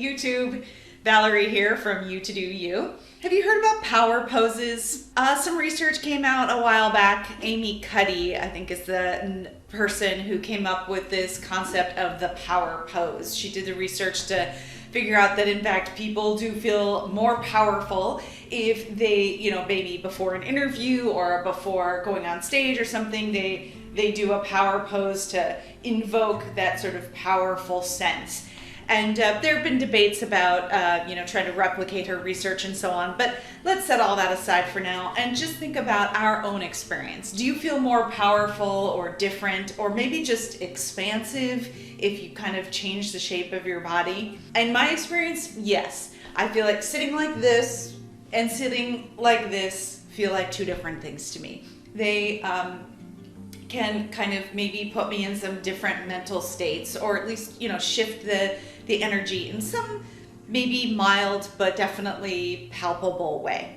YouTube. Valerie here from You to Do You. Have you heard about power poses? Some research came out a while back. Amy Cuddy, I think, is the person who came up with this concept of the power pose. She did the research to figure out that in fact people do feel more powerful if they, maybe before an interview or before going on stage or something, they do a power pose to invoke that sort of powerful sense. And there have been debates about, trying to replicate her research and so on. But let's set all that aside for now and just think about our own experience. Do you feel more powerful or different or maybe just expansive if you kind of change the shape of your body? In my experience, yes. I feel like sitting like this and sitting like this feel like two different things to me. They can kind of maybe put me in some different mental states, or at least, shift the energy in some maybe mild but definitely palpable way.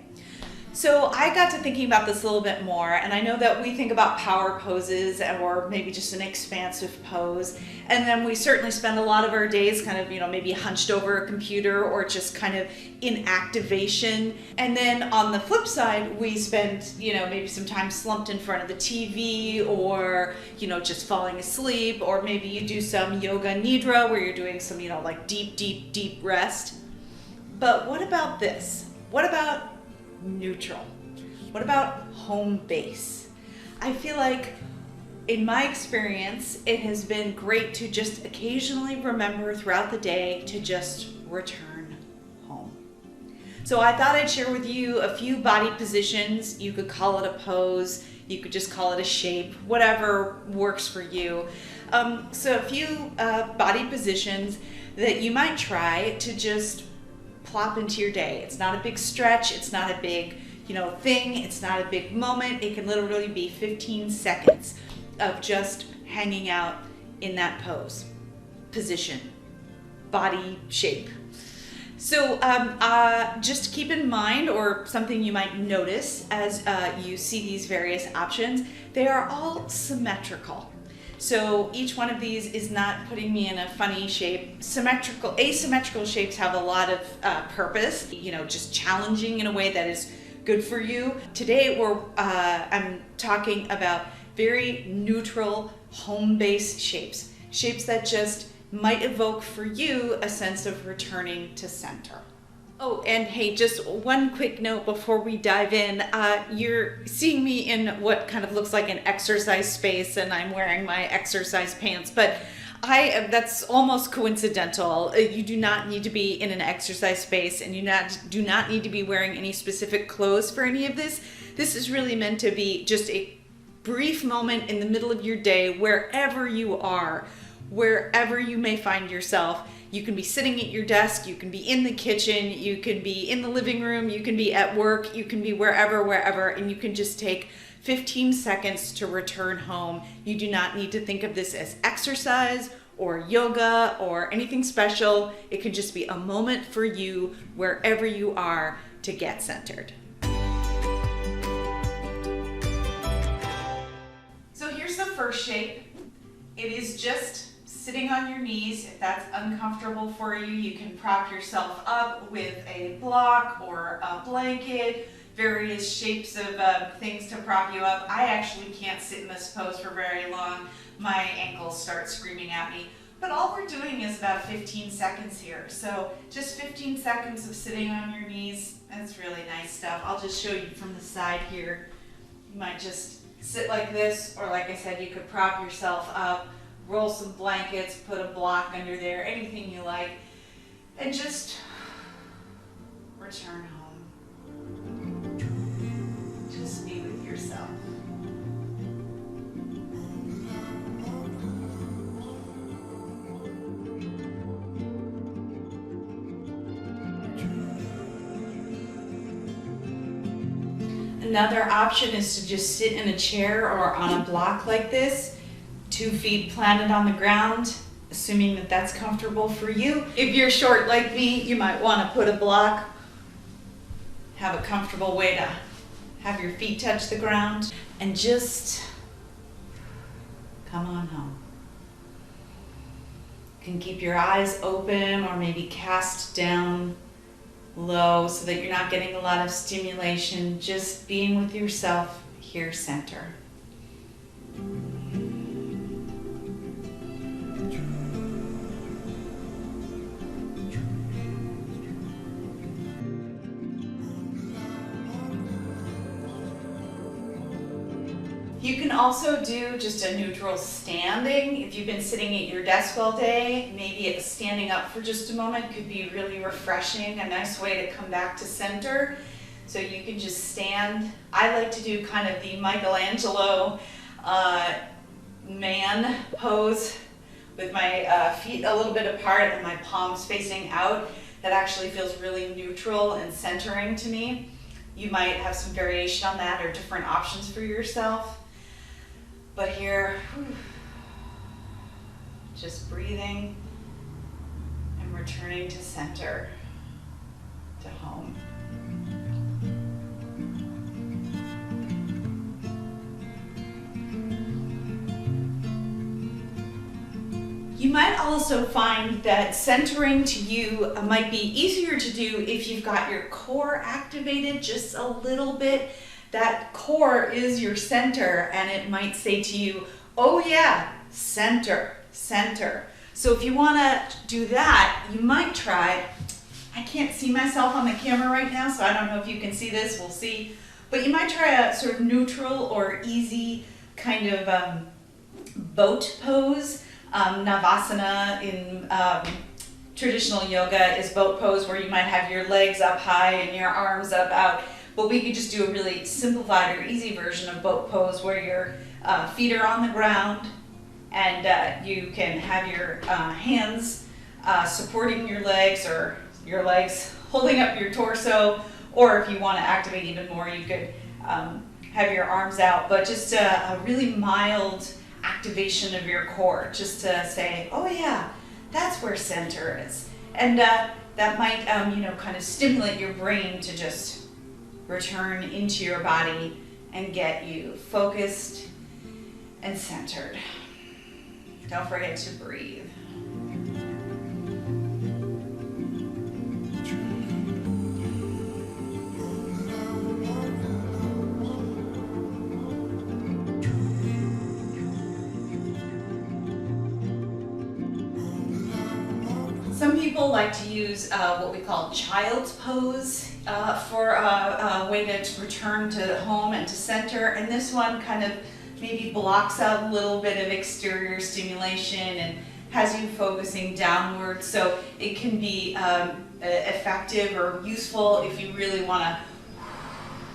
So I got to thinking about this a little bit more, and I know that we think about power poses or maybe just an expansive pose, and then we certainly spend a lot of our days kind of, maybe hunched over a computer or just kind of in activation. And then on the flip side, we spend, maybe some time slumped in front of the TV or, just falling asleep, or maybe you do some yoga nidra where you're doing some, like deep rest. But what about this? What about neutral? What about home base? I feel like in my experience, it has been great to just occasionally remember throughout the day to just return home. So I thought I'd share with you a few body positions. You could call it a pose, you could just call it a shape, whatever works for you. So a few body positions that you might try to just plop into your day. It's not a big stretch, it's not a big, thing, it's not a big moment. It can literally be 15 seconds of just hanging out in that pose, position, body shape. So just keep in mind, or something you might notice as you see these various options, they are all symmetrical. So each one of these is not putting me in a funny shape. Asymmetrical shapes have a lot of purpose, just challenging in a way that is good for you. Today I'm talking about very neutral home-based shapes that just might evoke for you a sense of returning to center. Oh, and hey, just one quick note before we dive in. You're seeing me in what kind of looks like an exercise space, and I'm wearing my exercise pants, but that's almost coincidental. You do not need to be in an exercise space, and you do not need to be wearing any specific clothes for any of this. This is really meant to be just a brief moment in the middle of your day, wherever you are, wherever you may find yourself. You can be sitting at your desk, you can be in the kitchen, you can be in the living room, you can be at work, you can be wherever, and you can just take 15 seconds to return home. You do not need to think of this as exercise or yoga or anything special. It can just be a moment for you wherever you are to get centered. So here's the first shape. It is just sitting on your knees. If that's uncomfortable for you, you can prop yourself up with a block or a blanket, various shapes of things to prop you up. I actually can't sit in this pose for very long. My ankles start screaming at me. But all we're doing is about 15 seconds here. So just 15 seconds of sitting on your knees. That's really nice stuff. I'll just show you from the side here. You might just sit like this, or like I said, you could prop yourself up, roll some blankets, put a block under there, anything you like, and just return home. Just be with yourself. Another option is to just sit in a chair or on a block like this, 2 feet planted on the ground, assuming that that's comfortable for you. If you're short like me, you might want to put a block, have a comfortable way to have your feet touch the ground, and just come on home. You can keep your eyes open or maybe cast down low so that you're not getting a lot of stimulation, just being with yourself here, center. You can also do just a neutral standing. If you've been sitting at your desk all day, maybe standing up for just a moment could be really refreshing, a nice way to come back to center. So you can just stand. I like to do kind of the Michelangelo man pose with my feet a little bit apart and my palms facing out. That actually feels really neutral and centering to me. You might have some variation on that or different options for yourself. But here, just breathing and returning to center, to home. You might also find that centering to you might be easier to do if you've got your core activated just a little bit. That core is your center, and it might say to you, oh yeah, center, center. So if you want to do that, you might try, I can't see myself on the camera right now, so I don't know if you can see this, we'll see. But you might try a sort of neutral or easy kind of boat pose. Navasana in traditional yoga is boat pose, where you might have your legs up high and your arms up out. But we could just do a really simplified or easy version of boat pose where your feet are on the ground and you can have your hands supporting your legs, or your legs holding up your torso, or if you want to activate even more, you could have your arms out, but just a really mild activation of your core, just to say, oh yeah, that's where center is. And that might kind of stimulate your brain to just return into your body and get you focused and centered. Don't forget to breathe. Some people like to use what we call child's pose for a way to return to home and to center. And this one kind of maybe blocks out a little bit of exterior stimulation and has you focusing downward. So it can be effective or useful if you really want to,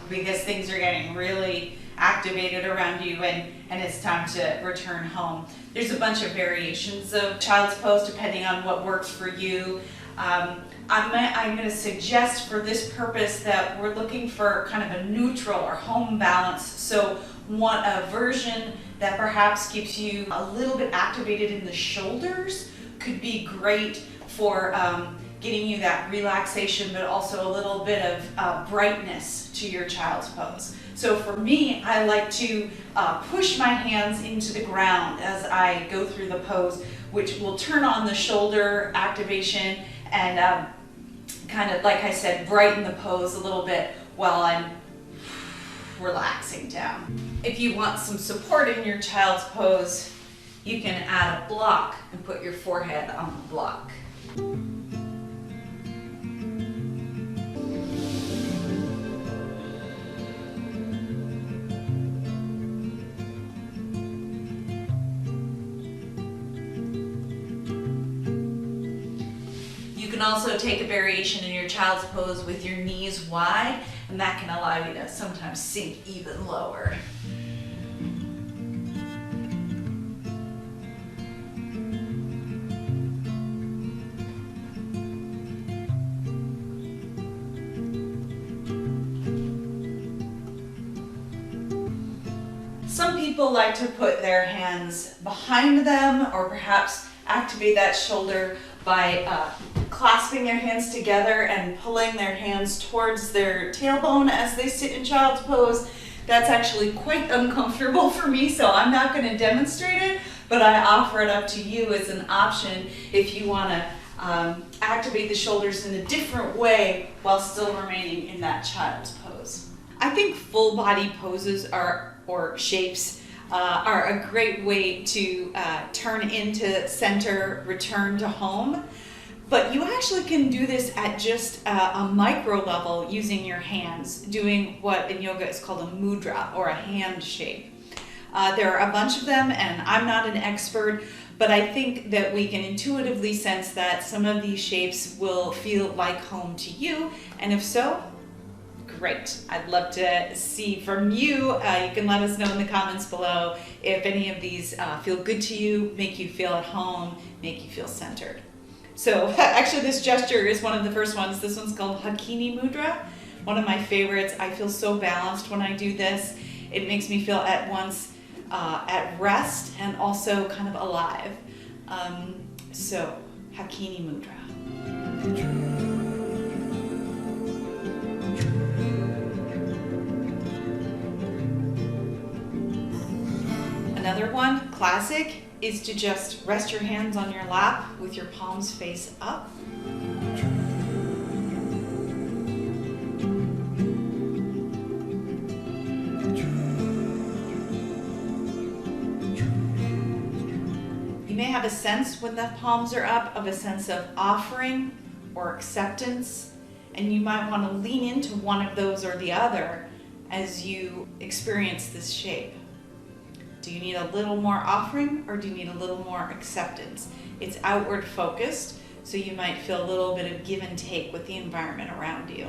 because things are getting really activated around you and it's time to return home. There's a bunch of variations of child's pose depending on what works for you. I'm going to suggest for this purpose that we're looking for kind of a neutral or home balance. So want a version that perhaps keeps you a little bit activated in the shoulders could be great for getting you that relaxation, but also a little bit of brightness to your child's pose. So for me, I like to push my hands into the ground as I go through the pose, which will turn on the shoulder activation and kind of, like I said, brighten the pose a little bit while I'm relaxing down. If you want some support in your child's pose, you can add a block and put your forehead on the block. You can also take a variation in your child's pose with your knees wide, and that can allow you to sometimes sink even lower. Some people like to put their hands behind them, or perhaps activate that shoulder by clasping their hands together and pulling their hands towards their tailbone as they sit in child's pose. That's actually quite uncomfortable for me, so I'm not going to demonstrate it, but I offer it up to you as an option if you want to activate the shoulders in a different way while still remaining in that child's pose. I think full body poses or shapes are a great way to turn into center, return to home. But you actually can do this at just a micro level using your hands, doing what in yoga is called a mudra or a hand shape. There are a bunch of them, and I'm not an expert, but I think that we can intuitively sense that some of these shapes will feel like home to you, and if so, great. I'd love to see from you. You can let us know in the comments below if any of these feel good to you, make you feel at home, make you feel centered. So actually this gesture is one of the first ones. This one's called Hakini Mudra, one of my favorites. I feel so balanced when I do this. It makes me feel at once at rest and also kind of alive. So Hakini Mudra. Another one, classic, is to just rest your hands on your lap with your palms face up. You may have a sense when the palms are up of a sense of offering or acceptance, and you might want to lean into one of those or the other as you experience this shape. Do you need a little more offering or do you need a little more acceptance? It's outward focused, so you might feel a little bit of give and take with the environment around you.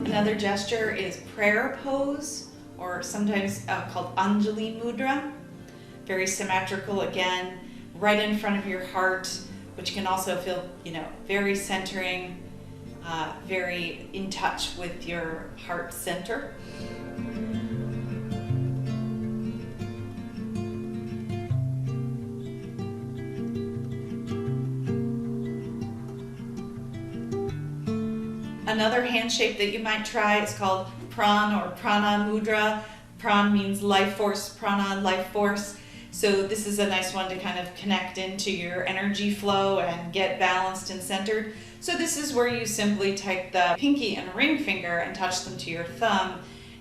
Another gesture is prayer pose, or sometimes called Anjali Mudra. Very symmetrical again, right in front of your heart, which can also feel, very centering, very in touch with your heart center. Another hand shape that you might try is called Prana or Prana Mudra. Prana means life force, Prana, life force. So this is a nice one to kind of connect into your energy flow and get balanced and centered. So this is where you simply take the pinky and ring finger and touch them to your thumb,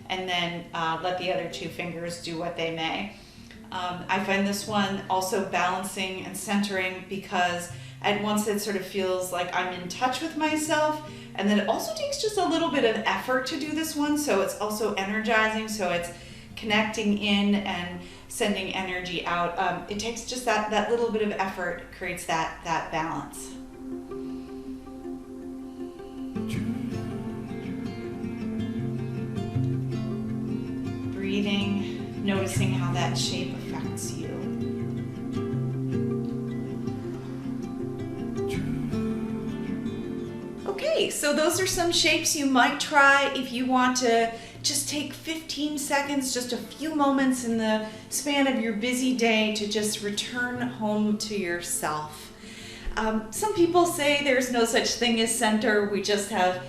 and then let the other two fingers do what they may. I find this one also balancing and centering because at once it sort of feels like I'm in touch with myself, and then it also takes just a little bit of effort to do this one, so it's also energizing, so it's connecting in and sending energy out. It takes just that little bit of effort, creates that balance. Breathing, noticing how that shape affects you. Okay, so those are some shapes you might try if you want to just take 15 seconds, just a few moments in the span of your busy day to just return home to yourself. Some people say there's no such thing as center. We just have,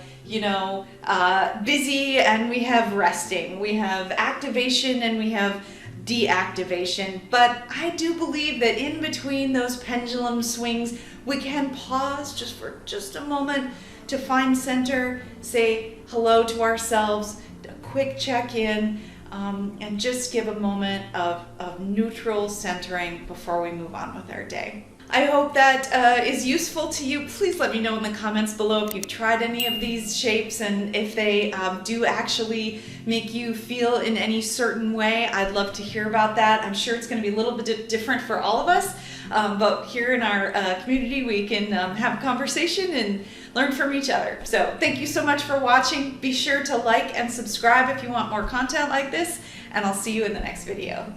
busy and we have resting. We have activation and we have deactivation. But I do believe that in between those pendulum swings, we can pause just for just a moment to find center, say hello to ourselves, a quick check-in, and just give a moment of neutral centering before we move on with our day. I hope that is useful to you. Please let me know in the comments below if you've tried any of these shapes and if they do actually make you feel in any certain way. I'd love to hear about that. I'm sure it's going to be a little bit different for all of us, but here in our community we can have a conversation and learn from each other. So thank you so much for watching. Be sure to like and subscribe if you want more content like this, and I'll see you in the next video.